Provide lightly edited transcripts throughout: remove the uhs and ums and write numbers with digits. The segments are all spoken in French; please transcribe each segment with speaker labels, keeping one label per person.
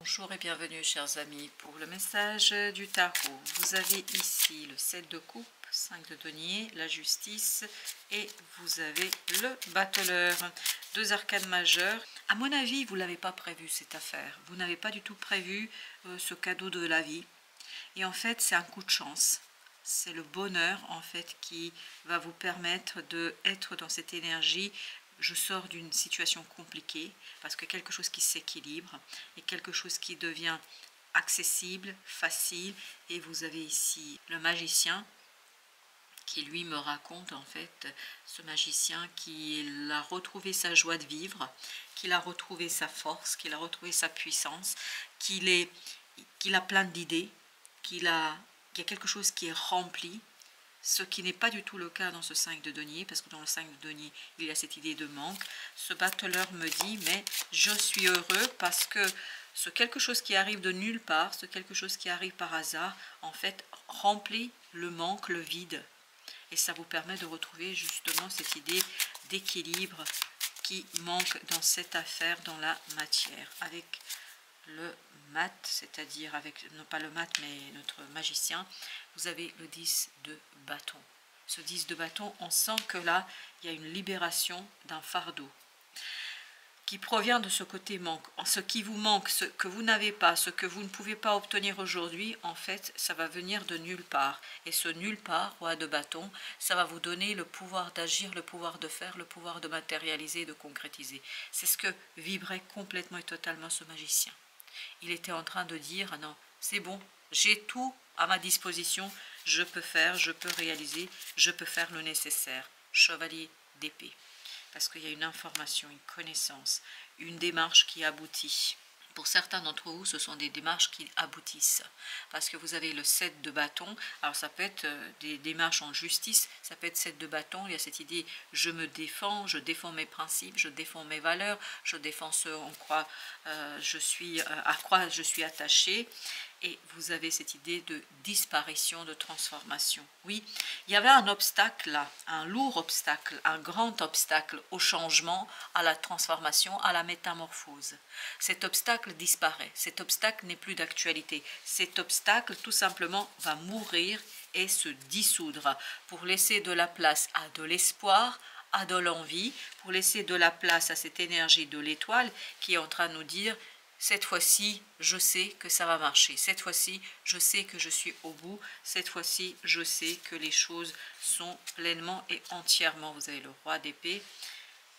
Speaker 1: Bonjour et bienvenue chers amis pour le message du tarot. Vous avez ici le 7 de coupe, 5 de denier, la justice et vous avez le battleur. Deux arcanes majeures. À mon avis, vous ne l'avez pas prévu cette affaire. Vous n'avez pas du tout prévu ce cadeau de la vie. Et en fait, c'est un coup de chance. C'est le bonheur en fait qui va vous permettre d'être dans cette énergie. Je sors d'une situation compliquée parce que quelque chose qui s'équilibre et quelque chose qui devient accessible, facile. Et vous avez ici le magicien qui lui me raconte en fait, ce magicien qu'il a retrouvé sa joie de vivre, qu'il a retrouvé sa force, qu'il a retrouvé sa puissance, qu'il a plein d'idées, qu'il y a quelque chose qui est rempli. Ce qui n'est pas du tout le cas dans ce 5 de denier, parce que dans le 5 de denier, il y a cette idée de manque. Ce battleur me dit, mais je suis heureux parce que ce quelque chose qui arrive de nulle part, ce quelque chose qui arrive par hasard, en fait, remplit le manque, le vide. Et ça vous permet de retrouver justement cette idée d'équilibre qui manque dans cette affaire, dans la matière. Avec le mat, c'est-à-dire avec, non pas le mat, mais notre magicien, vous avez le 10 de bâton. Ce 10 de bâton, on sent que là, il y a une libération d'un fardeau qui provient de ce côté manque. Ce qui vous manque, ce que vous n'avez pas, ce que vous ne pouvez pas obtenir aujourd'hui, en fait, ça va venir de nulle part. Et ce nulle part, roi de bâton, ça va vous donner le pouvoir d'agir, le pouvoir de faire, le pouvoir de matérialiser, de concrétiser. C'est ce que vibrait complètement et totalement ce magicien. Il était en train de dire, ah non, c'est bon, j'ai tout à ma disposition, je peux faire, je peux réaliser, je peux faire le nécessaire. Chevalier d'épée. Parce qu'il y a une information, une connaissance, une démarche qui aboutit. Pour certains d'entre vous, ce sont des démarches qui aboutissent. Parce que vous avez le 7 de bâton. Alors ça peut être des démarches en justice, ça peut être 7 de bâton. Il y a cette idée, je me défends, je défends mes principes, je défends mes valeurs, je défends ce en quoi je suis attaché. Et vous avez cette idée de disparition, de transformation. Oui, il y avait un obstacle là, un lourd obstacle, un grand obstacle au changement, à la transformation, à la métamorphose. Cet obstacle disparaît, cet obstacle n'est plus d'actualité. Cet obstacle tout simplement va mourir et se dissoudre pour laisser de la place à de l'espoir, à de l'envie, pour laisser de la place à cette énergie de l'étoile qui est en train de nous dire: cette fois-ci, je sais que ça va marcher. Cette fois-ci, je sais que je suis au bout. Cette fois-ci, je sais que les choses sont pleinement et entièrement. Vous avez le roi d'épée,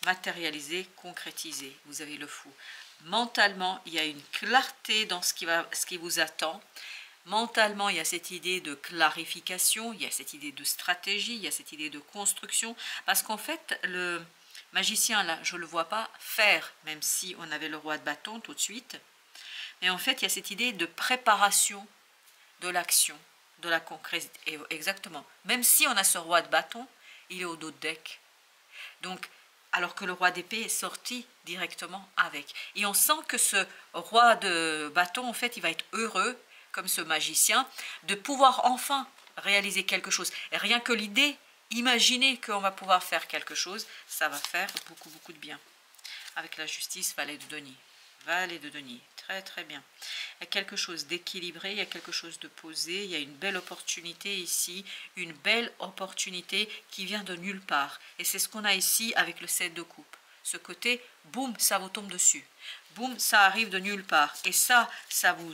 Speaker 1: matérialisé, concrétisé. Vous avez le fou. Mentalement, il y a une clarté dans ce qui vous attend. Mentalement, il y a cette idée de clarification, il y a cette idée de stratégie, il y a cette idée de construction. Parce qu'en fait, le magicien, là, je ne le vois pas faire, même si on avait le roi de bâton tout de suite. Mais en fait, il y a cette idée de préparation de l'action, de la concrétisation. Exactement. Même si on a ce roi de bâton, il est au dos de deck. Donc, alors que le roi d'épée est sorti directement avec. Et on sent que ce roi de bâton, en fait, il va être heureux, comme ce magicien, de pouvoir enfin réaliser quelque chose. Et rien que l'idée, imaginer qu'on va pouvoir faire quelque chose, ça va faire beaucoup, beaucoup de bien. Avec la justice, valet de denier. Valet de denier, très très bien. Il y a quelque chose d'équilibré, il y a quelque chose de posé, il y a une belle opportunité ici, une belle opportunité qui vient de nulle part. Et c'est ce qu'on a ici avec le 7 de coupe. Ce côté, boum, ça vous tombe dessus. Boum, ça arrive de nulle part. Et ça vous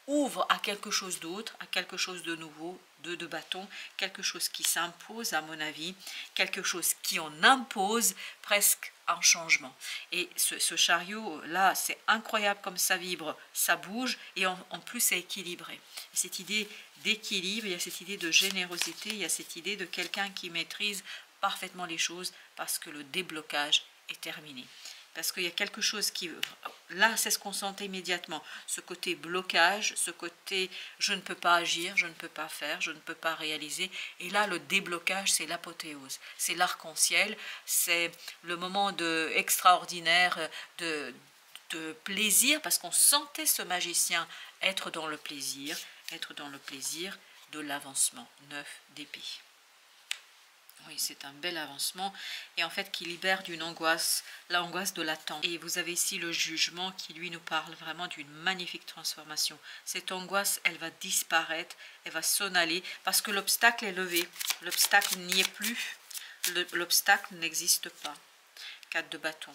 Speaker 1: ouvre à quelque chose d'autre, à quelque chose de nouveau, de bâton, quelque chose qui s'impose à mon avis, quelque chose qui en impose presque un changement. Et ce chariot là, c'est incroyable comme ça vibre, ça bouge et en plus c'est équilibré. Cette idée d'équilibre, il y a cette idée de générosité, il y a cette idée de quelqu'un qui maîtrise parfaitement les choses parce que le déblocage est terminé. Parce qu'il y a quelque chose qui... Là, c'est ce qu'on sentait immédiatement. Ce côté blocage, ce côté je ne peux pas agir, je ne peux pas faire, je ne peux pas réaliser. Et là, le déblocage, c'est l'apothéose. C'est l'arc-en-ciel, c'est le moment extraordinaire de plaisir, parce qu'on sentait ce magicien être dans le plaisir de l'avancement. 9 d'épée. Oui, c'est un bel avancement et en fait qui libère d'une angoisse, l'angoisse de l'attente. Et vous avez ici le jugement qui lui nous parle vraiment d'une magnifique transformation. Cette angoisse, elle va disparaître, elle va s'en aller parce que l'obstacle est levé. L'obstacle n'y est plus, l'obstacle n'existe pas. 4 de bâton.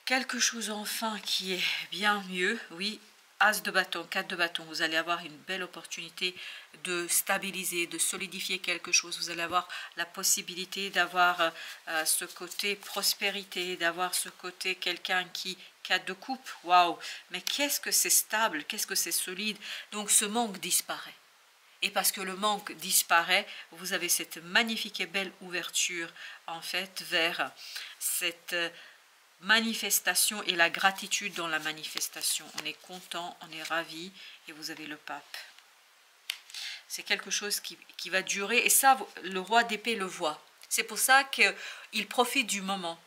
Speaker 1: Quelque chose enfin qui est bien mieux, oui. As de bâton, 4 de bâton, vous allez avoir une belle opportunité de stabiliser, de solidifier quelque chose. Vous allez avoir la possibilité d'avoir ce côté prospérité, d'avoir ce côté quelqu'un qui 4 de coupe, waouh, mais qu'est-ce que c'est stable, qu'est-ce que c'est solide. Donc ce manque disparaît. Et parce que le manque disparaît, vous avez cette magnifique et belle ouverture en fait vers cette manifestation et la gratitude dans la manifestation. On est content, on est ravi et vous avez le pape. C'est quelque chose qui va durer et ça, le roi d'épée le voit. C'est pour ça qu'il profite du moment.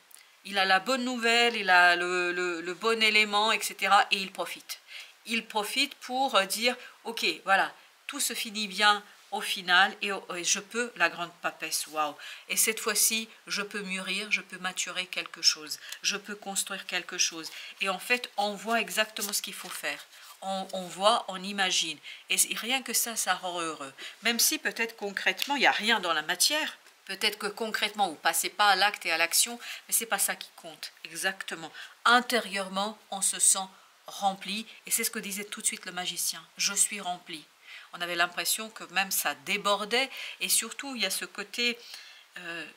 Speaker 1: Il a la bonne nouvelle, il a le bon élément, etc. Et il profite. Il profite pour dire, ok, voilà, tout se finit bien au final et je peux, la grande papesse, waouh. Et cette fois-ci, je peux mûrir, je peux maturer quelque chose, je peux construire quelque chose. Et en fait, on voit exactement ce qu'il faut faire. On voit, on imagine. Et rien que ça rend heureux. Même si peut-être concrètement, il n'y a rien dans la matière. Peut-être que concrètement, vous ne passez pas à l'acte et à l'action, mais ce n'est pas ça qui compte. Exactement. Intérieurement, on se sent rempli. Et c'est ce que disait tout de suite le magicien. Je suis rempli. On avait l'impression que même ça débordait. Et surtout, il y a ce côté,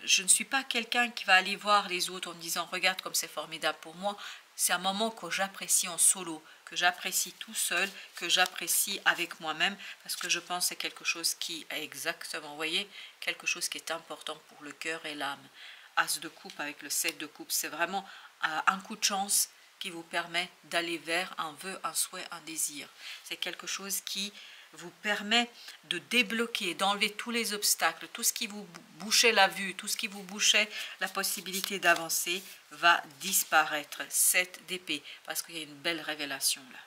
Speaker 1: je ne suis pas quelqu'un qui va aller voir les autres en me disant, regarde comme c'est formidable pour moi. C'est un moment que j'apprécie en solo, que j'apprécie tout seul, que j'apprécie avec moi-même, parce que je pense que c'est quelque chose qui est exactement, vous voyez, quelque chose qui est important pour le cœur et l'âme. As de coupe avec le 7 de coupe, c'est vraiment un coup de chance qui vous permet d'aller vers un vœu, un souhait, un désir. C'est quelque chose qui vous permet de débloquer, d'enlever tous les obstacles, tout ce qui vous bouchait la vue, tout ce qui vous bouchait la possibilité d'avancer va disparaître. 7 d'épée, parce qu'il y a une belle révélation là.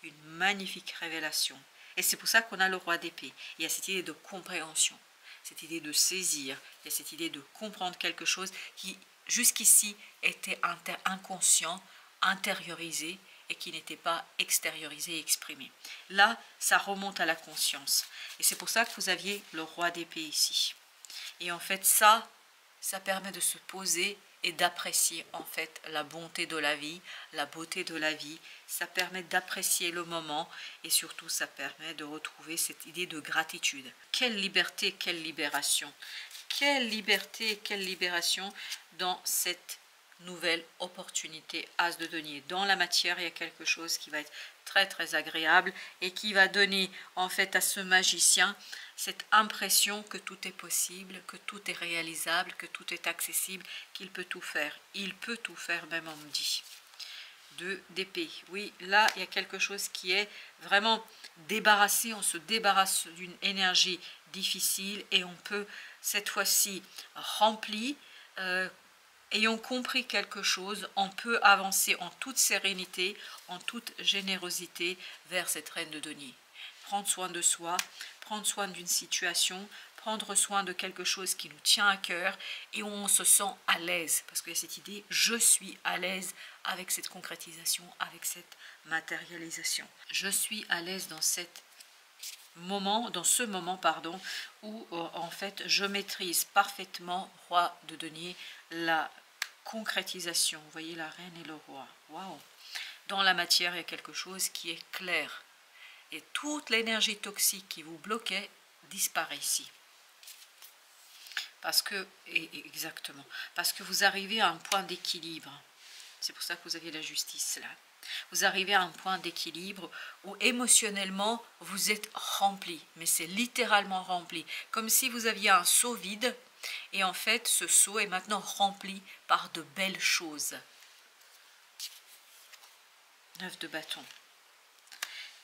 Speaker 1: Une magnifique révélation. Et c'est pour ça qu'on a le roi d'épée. Il y a cette idée de compréhension, cette idée de saisir, il y a cette idée de comprendre quelque chose qui jusqu'ici était inconscient, intériorisé, et qui n'était pas extériorisé et exprimé. Là, ça remonte à la conscience. Et c'est pour ça que vous aviez le roi d'épée ici. Et en fait, ça permet de se poser et d'apprécier en fait la bonté de la vie, la beauté de la vie. Ça permet d'apprécier le moment et surtout, ça permet de retrouver cette idée de gratitude. Quelle liberté, quelle libération! Quelle liberté, quelle libération dans cette nouvelle opportunité. As de denier. Dans la matière, il y a quelque chose qui va être très très agréable et qui va donner en fait à ce magicien cette impression que tout est possible, que tout est réalisable, que tout est accessible, qu'il peut tout faire. Il peut tout faire, même on me dit. 2 d'épée. Oui, là, il y a quelque chose qui est vraiment débarrassé. On se débarrasse d'une énergie difficile et on peut cette fois-ci remplir. Ayant compris quelque chose, on peut avancer en toute sérénité, en toute générosité vers cette reine de denier. Prendre soin de soi, prendre soin d'une situation, prendre soin de quelque chose qui nous tient à cœur et où on se sent à l'aise. Parce qu'il y a cette idée, je suis à l'aise avec cette concrétisation, avec cette matérialisation. Je suis à l'aise dans ce moment, où en fait je maîtrise parfaitement, roi de denier, la concrétisation. Vous voyez la reine et le roi. Waouh! Dans la matière, il y a quelque chose qui est clair. Et toute l'énergie toxique qui vous bloquait disparaît ici. Parce que, exactement, parce que vous arrivez à un point d'équilibre. C'est pour ça que vous avez la justice là. Vous arrivez à un point d'équilibre où émotionnellement vous êtes rempli, mais c'est littéralement rempli, comme si vous aviez un seau vide et en fait ce seau est maintenant rempli par de belles choses. 9 de bâton.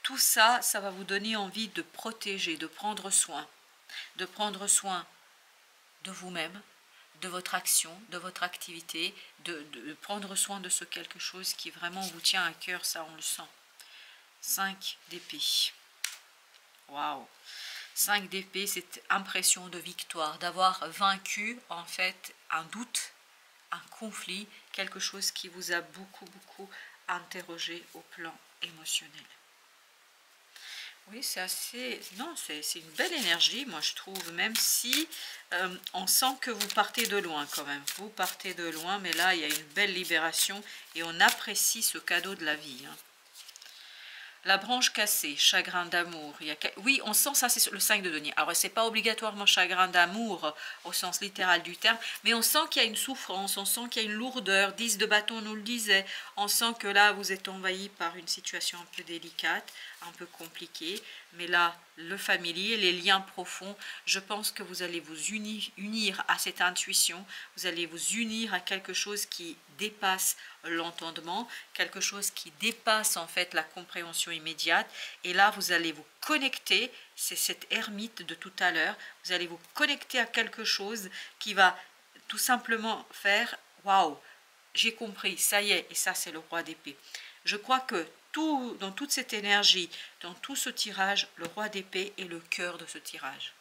Speaker 1: Tout ça, ça va vous donner envie de protéger, de prendre soin de vous-même, de votre action, de votre activité, de prendre soin de ce quelque chose qui vraiment vous tient à cœur, ça on le sent. 5 d'épée. Waouh! 5 d'épée, cette impression de victoire, d'avoir vaincu en fait un doute, un conflit, quelque chose qui vous a beaucoup interrogé au plan émotionnel. Oui, c'est assez... Non, c'est une belle énergie, moi je trouve, même si on sent que vous partez de loin quand même. Vous partez de loin, mais là, il y a une belle libération et on apprécie ce cadeau de la vie. Hein. La branche cassée, chagrin d'amour. Oui, on sent ça, c'est le 5 de denier. Alors, c'est pas obligatoirement chagrin d'amour au sens littéral du terme, mais on sent qu'il y a une souffrance, on sent qu'il y a une lourdeur. 10 de bâton nous le disait. On sent que là, vous êtes envahi par une situation un peu délicate, un peu compliquée. Mais là, le familier, les liens profonds, je pense que vous allez vous unir à cette intuition. Vous allez vous unir à quelque chose qui dépasse l'entendement, quelque chose qui dépasse en fait la compréhension immédiate, et là vous allez vous connecter, c'est cette ermite de tout à l'heure, vous allez vous connecter à quelque chose qui va tout simplement faire waouh, j'ai compris, ça y est, et ça c'est le roi d'épée. Je crois que dans toute cette énergie, dans tout ce tirage, le roi d'épée est le cœur de ce tirage,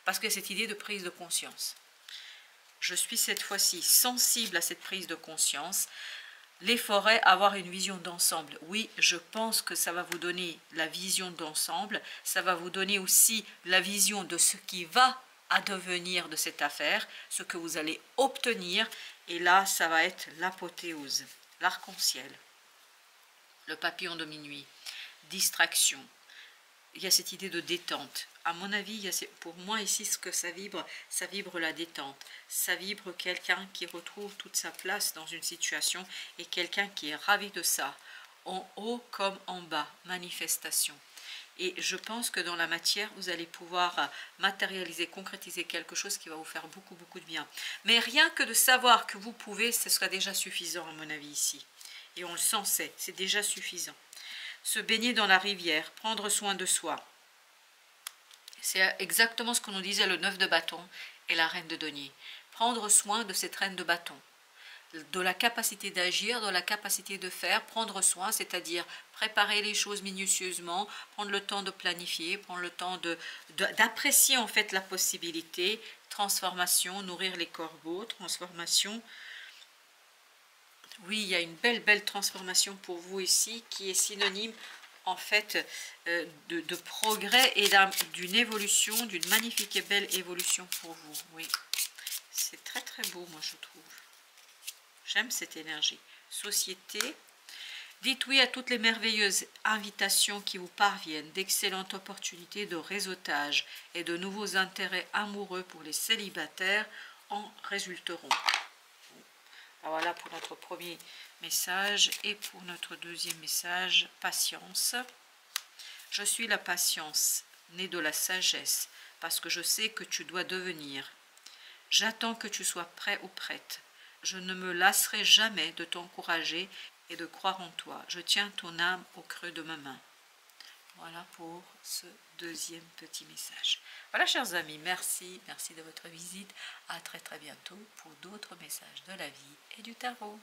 Speaker 1: parce que cette idée de prise de conscience. Je suis cette fois-ci sensible à cette prise de conscience. Les forêts, avoir une vision d'ensemble. Oui, je pense que ça va vous donner la vision d'ensemble. Ça va vous donner aussi la vision de ce qui va advenir de cette affaire, ce que vous allez obtenir. Et là, ça va être l'apothéose, l'arc-en-ciel, le papillon de minuit, distraction. Il y a cette idée de détente. À mon avis, pour moi ici, ce que ça vibre la détente. Ça vibre quelqu'un qui retrouve toute sa place dans une situation et quelqu'un qui est ravi de ça. En haut comme en bas, manifestation. Et je pense que dans la matière, vous allez pouvoir matérialiser, concrétiser quelque chose qui va vous faire beaucoup de bien. Mais rien que de savoir que vous pouvez, ce sera déjà suffisant à mon avis ici. Et on le sent, c'est déjà suffisant. Se baigner dans la rivière, prendre soin de soi. C'est exactement ce que nous disait le 9 de bâton et la reine de denier. Prendre soin de cette reine de bâton, de la capacité d'agir, de la capacité de faire, prendre soin, c'est-à-dire préparer les choses minutieusement, prendre le temps de planifier, prendre le temps d'apprécier en fait la possibilité, transformation, nourrir les corbeaux, transformation. Oui, il y a une belle transformation pour vous ici qui est synonyme en fait de progrès et d'une évolution, d'une magnifique et belle évolution pour vous. Oui, c'est très beau, moi je trouve. J'aime cette énergie. Société. Dites oui à toutes les merveilleuses invitations qui vous parviennent, d'excellentes opportunités de réseautage et de nouveaux intérêts amoureux pour les célibataires en résulteront. Voilà pour notre premier message et pour notre deuxième message, patience. Je suis la patience, née de la sagesse, parce que je sais que tu dois devenir. J'attends que tu sois prêt ou prête. Je ne me lasserai jamais de t'encourager et de croire en toi. Je tiens ton âme au creux de ma main. Voilà pour ce deuxième petit message. Voilà, chers amis, merci de votre visite. À très bientôt pour d'autres messages de la vie et du tarot.